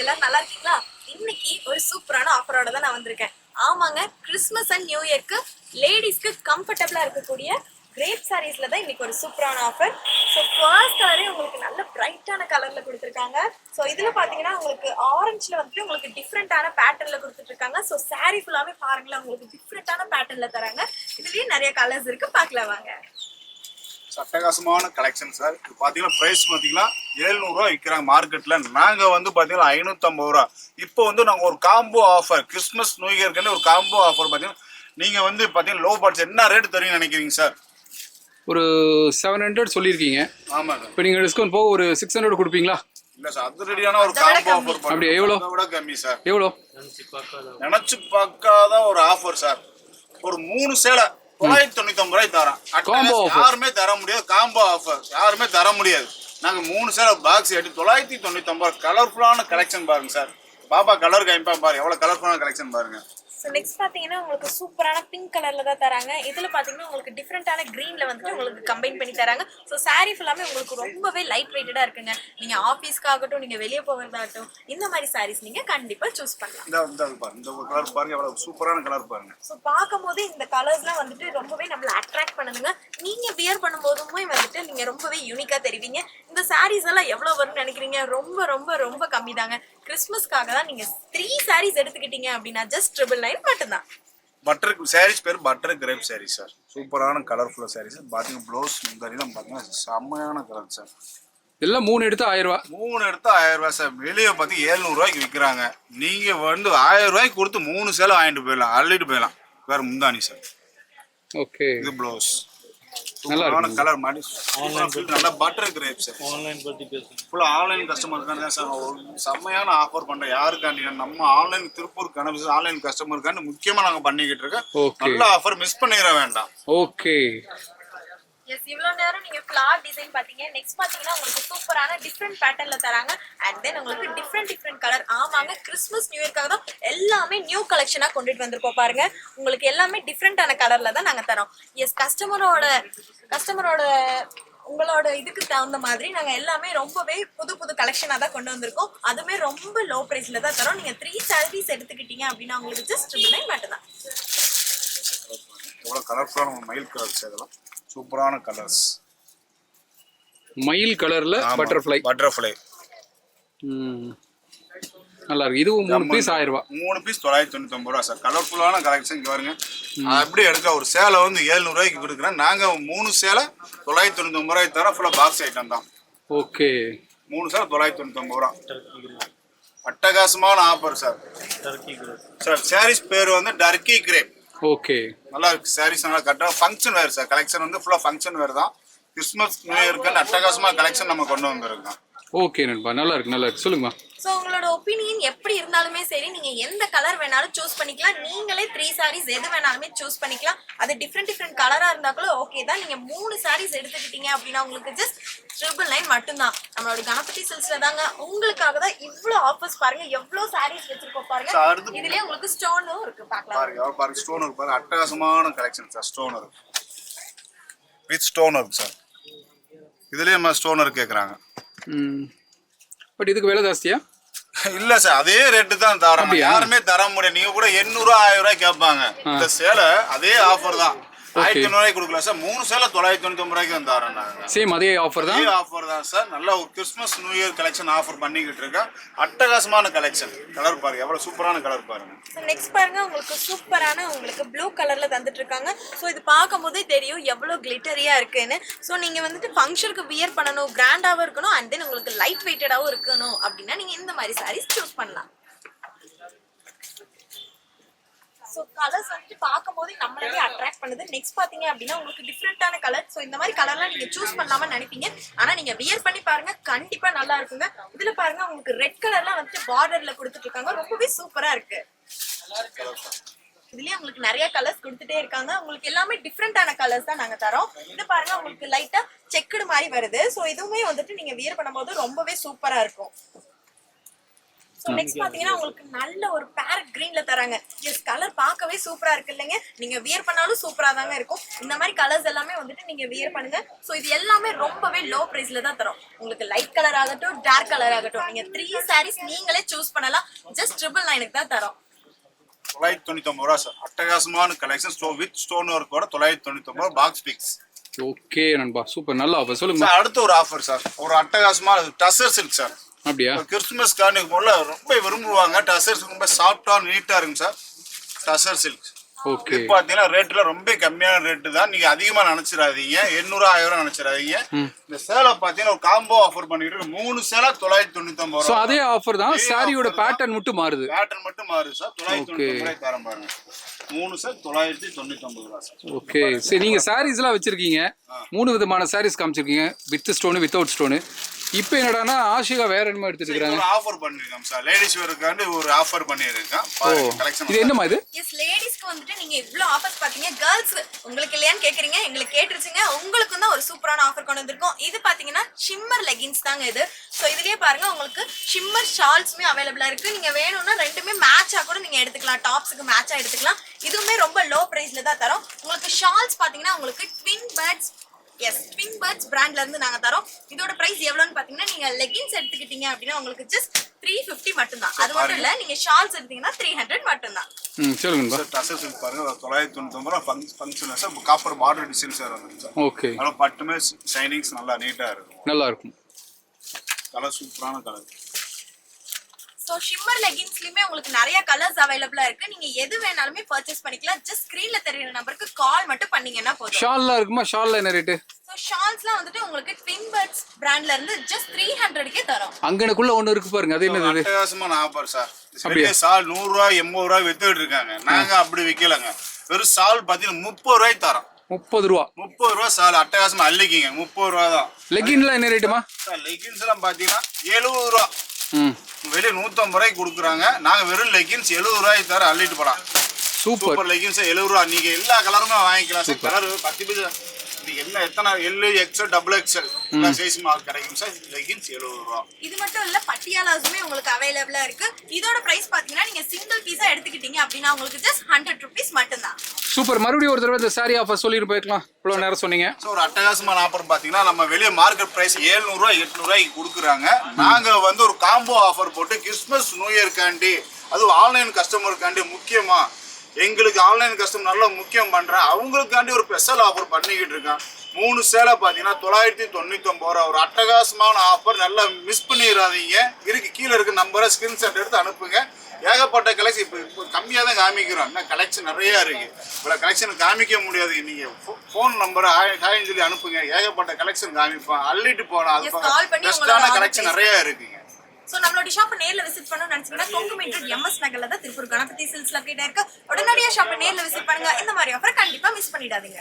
எல்லாரும் நல்லா இருக்கீங்களா? இன்னைக்கு ஒரு சூப்பரான ஆஃபரோட தான் நான் வந்திருக்கேன். ஆமாங்க, கிறிஸ்மஸ் அண்ட் நியூ இயர்க்கு லேடிஸ்க்கு கம்ஃபர்டபுளா இருக்கக்கூடிய கிரேப் சாரீஸ்ல தான் இன்னைக்கு ஒரு சூப்பரான ஆஃபர். ஸோ ஃபர்ஸ்ட் கலரே உங்களுக்கு நல்ல பிரைட்டான கலர்ல கொடுத்துருக்காங்க. ஸோ இதுல பாத்தீங்கன்னா உங்களுக்கு ஆரஞ்சுல வந்துட்டு உங்களுக்கு டிஃப்ரெண்டான பேட்டர்ன்ல கொடுத்துட்டு இருக்காங்க. ஸோ சாரீ ஃபுல்லாவே பாருங்களேன், உங்களுக்கு டிஃப்ரெண்டான பேட்டர்ன்ல தராங்க. இதுலயே நிறைய கலர்ஸ் இருக்கு, பார்க்கலாம் வாங்க. அட்டகாசமான கலெக்ஷன் சார். இது பார்த்தீங்கன்னா ப்ரைஸ் பார்த்தீங்கன்னா 700 ரூபா விற்கிறாங்க மார்க்கெட்டில். நாங்கள் வந்து பார்த்தீங்கன்னா 550 ரூபா. இப்போ வந்து நாங்கள் ஒரு காம்போ ஆஃபர், கிறிஸ்மஸ் நியூ இயர்க்குன்னு ஒரு காம்போ ஆஃபர் பார்த்தீங்கன்னா நீங்கள் வந்து பார்த்தீங்கன்னா லோ பட்ஜெட் என்ன ரேட் தருவீங்கன்னு நினைக்கிறீங்க சார்? ஒரு 700 சொல்லியிருக்கீங்க. ஆமாங்க. இப்போ நீங்கள் டிஸ்கவுண்ட் போக ஒரு 600 கொடுப்பீங்களா? இல்லை சார், அது ரெடியான ஒரு காம்போ ஆஃபர். அப்படி எவ்வளோ? விட கம்மி சார். எவ்வளோ? நினச்சி பார்க்காத ஒரு ஆஃபர் சார். ஒரு 3 சேலை 999 ரூபாய் தரோம். யாருமே தர முடியாது. காம்போ ஆஃபர் யாருமே தர முடியாது. நாங்க 3 சேலை பாக்ஸ் எடுத்து 999. கலர்ஃபுல்லான கலெக்ஷன் பாருங்க சார். பாபா கலர் கைம்பா பாருங்க, எவ்வளவு கலர்ஃபுல்லான கலெக்ஷன் பாருங்க. ஸோ நெக்ஸ்ட் பார்த்தீங்கன்னா உங்களுக்கு சூப்பரான பிங்க் கலரில் தான் தராங்க. இதில் பார்த்தீங்கன்னா உங்களுக்கு டிஃப்ரெண்ட்டான க்ரீனில் வந்துட்டு உங்களுக்கு கம்பைன் பண்ணி தராங்க. ஸோ சாரீ ஃபுல்லாமே உங்களுக்கு ரொம்பவே லைட் வெயிட்டடாக இருக்குங்க. நீங்கள் ஆஃபீஸ்க்காகட்டும், நீங்கள் வெளியே போகிறதாகட்டும், இந்த மாதிரி சாரீஸ் நீங்கள் கண்டிப்பாக சூஸ் பண்ணலாம். இந்த கலர் பாருங்க, எவ்வளவு சூப்பரான கலர் பாருங்க. ஸோ பார்க்கும்போது இந்த கலர்ஸ்லாம் வந்துட்டு ரொம்பவே நம்மளை அட்ராக்ட் பண்ணுதுங்க. நீங்கள் வியர் பண்ணும்போதுமே வந்துட்டு நீங்கள் ரொம்பவே யூனிக்காக தெரிவிங்க. இந்த சாரீஸ் எல்லாம் எவ்வளோ வரும்னு நினைக்கிறீங்க? ரொம்ப ரொம்ப ரொம்ப கம்மி தாங்க. கிறிஸ்மஸ்க்காக தான் நீங்கள் 3 சாரீஸ் எடுத்துக்கிட்டீங்க அப்படின்னா ஜஸ்ட் 999 மட்டும்தான். பட்டர் சாரீஸ் பேர் பட்டர் கிரேப் சாரீஸ் சார். சூப்பரான கலர்ஃபுல் சாரீஸ் பாத்தீங்க. ப்ளவுஸ் முந்தாரிலாம் பாத்தீங்கன்னா செம்மையான கலர் சார். எல்லாம் 3 எடுத்து 1000 ரூபா. 3 எடுத்து 1000 ரூபாய் சார். வெளியே பார்த்து 700 ரூபாய்க்கு விற்கிறாங்க. நீங்க வந்து 1000 ரூபாய்க்கு கொடுத்து 3 சேலை வாங்கிட்டு போயிடலாம், அள்ளிட்டு போயிடலாம். வேற முந்தானி சார். ஓகே, இது ப்ளவுஸ். நல்லா இருக்கு. கலர் மாதிரி நல்லா பட்டர் கிரேப் சார். ஆன்லைன் பத்தி பேசுங்க. ஃபுல்லா ஆன்லைன் கஸ்டமர்க்கான சார் ஒரு செம்மையான ஆஃபர் பண்றோம். யாருக்காண்டி நம்ம ஆன்லைன் திருப்பூர் கனவு ஆன்லைன் கஸ்டமருக்காண்டி முக்கியமா நாங்க பண்ணிக்கிட்டு இருக்கோம். நல்ல ஆஃபர் மிஸ் பண்ணிட வேண்டாம். ஓகே. எஸ், இவ்வளோ நேரம் நீங்கள் ஃப்ளார் டிசைன் பார்த்தீங்க. நெக்ஸ்ட் பார்த்தீங்கன்னா உங்களுக்கு சூப்பரான டிஃப்ரெண்ட் பேட்டர்னில் தராங்க. அண்ட் தென் உங்களுக்கு டிஃப்ரெண்ட் கலர். ஆமாங்க, கிறிஸ்மஸ் நியூ இயர்க்காக தான் எல்லாமே நியூ கலெக்ஷனாக கொண்டுட்டு வந்திருக்கோம் பாருங்க. உங்களுக்கு எல்லாமே டிஃப்ரெண்டான கலரில் தான் நாங்கள் தரோம். எஸ், கஸ்டமரோட உங்களோட இதுக்கு தகுந்த மாதிரி நாங்கள் எல்லாமே ரொம்பவே புது கலெக்ஷனாக தான் கொண்டு வந்திருக்கோம். அதுவுமே ரொம்ப லோ ப்ரைஸில் தான் தரோம். நீங்கள் 3 சாரீஸ் எடுத்துக்கிட்டீங்க அப்படின்னா உங்களுக்கு ஜஸ்ட் 999 மட்டும்தான். எவ்வளோ கலர்ஃபுல்லான மயில் கலர்ஸ் இதெல்லாம் சூப்பரான கலர்ஸ். மயில் கலர்ல பட்டர்ஃப்ளை நல்லா இருக்கு. இதுவும் 3 பீஸ் 1000 ரூபாய். 3 பீஸ் 999 ரூபா சார். கலர்ஃபுல்லான கலெக்ஷன் இங்க பாருங்க. அப்படி எடுக்க ஒரு சேலை வந்து 700 ரூபாய்க்கு கொடுக்குறேன். நாங்க 3 சேலை 999 ரூபாய்க்கு தரோம். ஃபுல்லா பாக்ஸ் ஐட்டம் தான். ஓகே, 3 சேலை 999 ரூபா. அட்டகாசமான ஆஃபர் சார். சார் சாரீஸ் பேர் வந்து டர்க்கி கிரேப். ஓகே, நல்லா இருக்கு. சாரீஸ் நல்லா கட்ட ஃபங்க்ஷன் வேர் சார். கலெக்ஷன் வந்து ஃபுல்லா ஃபங்க்ஷன் வேர் தான். கிறிஸ்மஸ் நியூ இயர்க்கு அட்டகாசமான கலெக்ஷன் நம்ம கொண்டு வந்திருக்கோம். ஓகே நண்பா, நல்லா இருக்கு சொல்லுங்கம்மா. ஸோ உங்களோட ஒப்பீனியன் எப்படி இருந்தாலுமே சரி, நீங்க எந்த கலர் வேணாலும் சூஸ் பண்ணிக்கலாம். நீங்களே 3 சாரீஸ் எது வேணாலுமே சூஸ் பண்ணிக்கலாம். அது டிஃப்ரெண்ட் கலரா இருந்தா கூட ஓகே தான். நீங்க 3 சாரீஸ் எடுத்துக்கிட்டீங்க அப்படின்னா உங்களுக்கு ஜஸ்ட் 999 மட்டும்தான். நம்மளோட கணபதி சில்க்ஸ்ல தாங்க உங்களுக்காக தான் இவ்வளவு ஆஃபர்ஸ். பாருங்க எவ்வளவு சாரீஸ் வச்சிருக்கோம் பாருங்க. இதுலயே உங்களுக்கு ஸ்டோனும் இருக்கு, பார்க்கலாம். பாருங்க ஸ்டோன் இருக்கு பாருங்க. அட்டகாசமான கலெக்ஷன் சார். ஸ்டோன் இருக்கு, வித் ஸ்டோன் இருக்கு சார். இதுலயே நம்ம ஸ்டோனர் கேக்குறாங்க. பட் இதுக்கு விலை ஜாஸ்தியா? இல்ல சார், அதே ரேட்டு தான் தரோம். யாருமே தர முடியாது. நீங்க கூட 800 1000 ரூபாய் கேட்பாங்க. இந்த சேலை அதே ஆஃபர் தான். 1500 ரூபாய்க்கு கொடுக்கலாம் சார். 3 சேலை 999 ரூபாய்க்கு தான் தரோம் நாங்க. சேம் அதே ஆஃபர் தான். அதே ஆஃபர் தான் சார். நல்ல ஒரு Christmas new year collection offer பண்ணிக்கிட்டு இருக்கேன். அட்டகாசமான கலெக்ஷன். கலர் பாருங்க, எவ்வளவு சூப்பரான கலர் பாருங்க. நெக்ஸ்ட் பாருங்க, உங்களுக்கு சூப்பரான உங்களுக்கு ப்ளூ கலர்ல தந்துட்டு இருக்காங்க. ஸோ இது பார்க்கும்போதே தெரியும் எவ்வளவு கிளிட்டரியா இருக்குன்னு. ஸோ நீங்க வந்துட்டு ஃபங்க்ஷனுக்கு வியர் பண்ணணும், கிராண்டாவும் இருக்கணும், அண்ட் தென் உங்களுக்கு லைட் வெயிட்டடாவும் இருக்கணும் அப்படின்னா நீங்க இந்த மாதிரி சாரீஸ் சூஸ் பண்ணலாம். ஸோ கலர்ஸ் வந்துட்டு பார்க்கும்போது நம்மளே அட்ராக்ட் பண்ணுது. நெக்ஸ்ட் பார்த்தீங்க அப்படின்னா உங்களுக்கு டிஃப்ரெண்டான கலர். ஸோ இந்த மாதிரி கலர்லாம் நீங்கள் சூஸ் பண்ணலாமா நினைப்பீங்க. ஆனால் நீங்கள் வியர் பண்ணி பாருங்க, கண்டிப்பாக நல்லா இருக்குங்க. இதில் பாருங்க, உங்களுக்கு ரெட் கலர்லாம் வந்துட்டு பார்டரில் கொடுத்துட்டு இருக்காங்க. ரொம்பவே சூப்பராக இருக்கு. இதுலயே உங்களுக்கு நிறைய கலர்ஸ் கொடுத்துட்டே இருக்காங்க. உங்களுக்கு எல்லாமே டிஃப்ரெண்டான கலர்ஸ் தான் நாங்கள் தரோம். இது பாருங்க, உங்களுக்கு லைட்டாக செக்குடு மாதிரி வருது. ஸோ இதுவுமே வந்துட்டு நீங்கள் வியர் பண்ணும்போது ரொம்பவே சூப்பராக இருக்கும். ஸோ நெக்ஸ்ட் பார்த்தீங்கன்னா உங்களுக்கு நல்ல ஒரு பேரட் கிரீன்ல தராங்க. எஸ் கலர் பார்க்கவே சூப்பரா இருக்கு இல்லைங்க. நீங்க வியர் பண்ணாலும் சூப்பரா தாங்க இருக்கும். இந்த மாதிரி கலர்ஸ் எல்லாமே வந்துட்டு நீங்க வியர் பண்ணுங்க. சோ இது எல்லாமே ரொம்பவே லோ பிரைஸ்ல தான் தரோம். உங்களுக்கு லைட் கலர் ஆகட்டும் டார்க் கலர் ஆகட்டும் நீங்க 3 sarees நீங்களே சூஸ் பண்ணலாம். ஜஸ்ட் 999 தான் தரோம். 999 ரூபா சார். அட்டகாசமான கலெக்ஷன் வித் ஸ்டோன் ஒர்க்கோட 999 பாக்ஸ் பிக்ஸ். ஓகே நண்பா சூப்பர் நல்ல ஆஃபர் சொல்லுங்க சார் அடுத்து ஒரு ஆஃபர் சார். ஒரு அட்டகாசமான டசர் சில்க் சார். அப்படியா? கிறிஸ்துமஸ் கார்டுக்கு போல ரொம்ப விரும்புவாங்க. டசர் ரொம்ப சாஃப்டா நீட்டா இருக்கும் சார். டசர் சில்க். ஓகே. இப்போ பாத்தீங்கன்னா ரேட்ல ரொம்ப கம்மியான ரேட்டு தான். நீங்க அதிகமா நினைச்சிடாதீங்க. 800 1000 நினைச்சிடாதீங்க. இந்த சேலை பாத்தீங்கன்னா ஒரு காம்போ ஆஃபர் பண்ணிட்டு இருக்கு. 3 சேலை 999 சோ ரூபா. அதே ஆஃபர் தான், சாரியோட பேட்டர்ன் மட்டும் மாறுது. பேட்டர்ன் மட்டும் மாறுது சார். 999 ரூபாய் தரம் பாருங்க. 3 சேலை 999 ரூபாய் சார். ஓகே. சரி நீங்க சாரீஸ்லாம் வச்சிருக்கீங்க. 3 விதமான சாரீஸ் காமிச்சிருக்கீங்க. With stone without stone. இப்போ என்னடானா ஆஷிகா வேற என்னமா எடுத்துட்டு இருக்காங்க. ஒரு ஆஃபர் பண்ணிருக்கோம் சார். லேடிஸ் வேர்க்காண்டி ஒரு ஆஃபர் பண்ணிருக்கோம். பாருங்க கலெக்ஷன். இது என்னமா இது? எஸ் லேடிஸ்க்கு வந்துட்டு நீங்க இவ்ளோ ஆஃபர்ஸ் பாத்தீங்க. கேர்ள்ஸ் உங்களுக்கு இல்லையான்னு கேக்குறீங்க. எங்களுக்கு கேட்டுருச்சுங்க. உங்களுக்கு தான் ஒரு சூப்பரான ஆஃபர் கொண்டு வந்திருக்கோம். இது பாத்தீங்கன்னா ஷிம்மர் லெகின்ஸ் தாங்க இது. சோ இதுலயே பாருங்க உங்களுக்கு ஷிம்மர் ஷால்ஸ்மே அவைலபிளா இருக்கு. நீங்க வேணும்னா ரெண்டுமே மேட்சா கூட நீங்க எடுத்துக்கலாம். டாப்ஸ்க்கு மேட்சா எடுத்துக்கலாம். இதுவுமே ரொம்ப லோ பிரைஸ்ல தான் தரோம். உங்களுக்கு ஷால்ஸ் பாத்தீங்கன்னா உங்களுக்கு Twin Birds yes Twin Birds பிராண்ட்ல இருந்து நாங்க தரோம். இதோட பிரைஸ் எவ்வளவுன்னு பாத்தீங்கன்னா நீங்க லெகின்ஸ் எடுத்துக்கிட்டீங்க அப்படின்னா உங்களுக்கு ஜஸ்ட் 350 மட்டும் தான். அது மட்டும் இல்ல நீங்க ஷால்ஸ் எடுத்தீங்கன்னா 300 மட்டும் தான். சொல்லுங்க சார். டசர் சில்க் பாருங்க 999 ரூபாய் function sir. Copper border design sir வந்து சார். ஓகே. அதனால பட்டுமே ஷைனிங்ஸ் நல்லா நீட்டா இருக்கும். நல்லா இருக்கும். கலர் சூப்பரான கலர். சோ ஷிம்மர் லெகின்ஸ்லயுமே உங்களுக்கு நிறைய கலர்ஸ் அவைலபிளா இருக்கு. நீங்க எது வேணாலுமே பர்ச்சேஸ் பண்ணிக்கலாம். ஜஸ்ட் ஸ்கிரீன்ல தெரியுற நம்பருக்கு கால் மட்டும் பண்ணீங்கன்னா போதும். ஷால்லாம் இருக்குமா? ஷால்ல என்ன ரேட்? சோ ஷால்ஸ்லாம் வந்துட்டு உங்களுக்கு ட்வின் பேர்ட்ஸ் பிராண்ட்ல இருந்து ஜஸ்ட் 300க்கே தரோம். அங்கனக்குள்ள ஒன்னு இருக்கு பாருங்க. அது என்னது? அட்டகாசமான ஆஃபர் சார். அப்படியே சால் 100 ரூபாய் 80 ரூபாய் வித்துட்டு இருக்காங்க. நாங்க அப்படி விக்கலங்க. வெறும் சால் பாத்தீங்கன்னா 30 ரூபாய்க்கு தரோம். 30 ரூபா. 30 ரூபாய் சால் அட்டகாசமா அள்ளிக்கிங்க. 30 ரூபாய் தான். லெகின்ல என்ன ரேட்டுமா? சார் லெகின்ஸ் எல்லாம் பாத்தீங்கன்னா 70 ரூபாய். வெளியே 150 ரூபாய்க்கு கொடுக்குறாங்க. நாங்க வெறும் லெகின்ஸ் 70 ரூபாய்க்கு தர அள்ளிட்டு போலாம். சூப்பர் லெகின்ஸ் 70 ரூபாய். நீங்க எல்லா கலருமே வாங்கிக்கலாம் சார். கலர் 10 பீஸ் என்ன எத்தனை எல் எக்ஸ்எல் டபுள் எக்ஸ்எல் எல்லா சைஸ் கிடைக்கும் சார். லெகின்ஸ் 70 ரூபாய். இது மட்டும் இல்ல பட்டியாலாஸுமே உங்களுக்கு அவைலபிளா இருக்கு. இதோட பிரைஸ் பாத்தீங்கன்னா நீங்க சிங்கிள் பீஸா எடுத்துக்கிட்டீங்க அப்படின்னா உங்களுக்கு ஜஸ்ட் 100 rupees மட்டும் தான். சூப்பர். மறுபடியும் ஒரு தடவை இந்த சாரி ஆஃபர் சொல்லிட்டு போயிருக்கலாம். இவ்வளவு நேரம் சொன்னீங்க. ஸோ ஒரு அட்டகாசமான ஆஃபர் பாத்தீங்கன்னா நம்ம வெளியே மார்க்கெட் பிரைஸ் 700 ரூபாய் 800 ரூபாய்க்கு கொடுக்குறாங்க. நாங்க வந்து ஒரு காம்போ ஆஃபர் போட்டு கிறிஸ்மஸ் நியூ இயர்க்காண்டி அதுவும் ஆன்லைன் கஸ்டமருக்காண்டி முக்கியமா எங்களுக்கு ஆன்லைன் கஸ்டமர் நல்லா முக்கியம் பண்றேன். அவங்களுக்காண்டி ஒரு ஸ்பெஷல் ஆஃபர் பண்ணிக்கிட்டு இருக்கேன். 3 சேலை பாத்தீங்கன்னா 999 ரூபா. ஒரு அட்டகாசமான ஆஃபர். நல்லா மிஸ் பண்ணிடாதீங்க. இருக்கு கீழே இருக்க நம்பரை ஸ்கிரீன்ஷாட் எடுத்து அனுப்புங்க. ஏகப்பட்ட கலெக்ஷன் இப்போ கம்மியாக தான் காமிக்கிறோம். இன்னும் கலெக்ஷன் நிறைய இருக்கு. இவ்வளோ கலெக்ஷன் காமிக்க முடியாது. நீங்க ஃபோன் நம்பரை ஹாய்ன்னு சொல்லி அனுப்புங்க. ஏகப்பட்ட கலெக்ஷன் காமிப்போம். அள்ளிட்டு போகலாம். அது பெஸ்டான கலெக்ஷன் நிறைய இருக்குங்க. சோ நம்மளோட ஷாப் நேர்ல விசிட் பண்ணனும்னு நினைச்சீங்கன்னா கொங்குமேட் எம்எஸ் நகர்ல தான் திருப்பூர் கணபதி சில்க்ஸ்ல கிட்ட இருக்கு. உடனடியா ஷாப் நேர்ல விசிட் பண்ணுங்க. இந்த மாதிரி ஆஃபர் கண்டிப்பா மிஸ் பண்ணிடாதீங்க.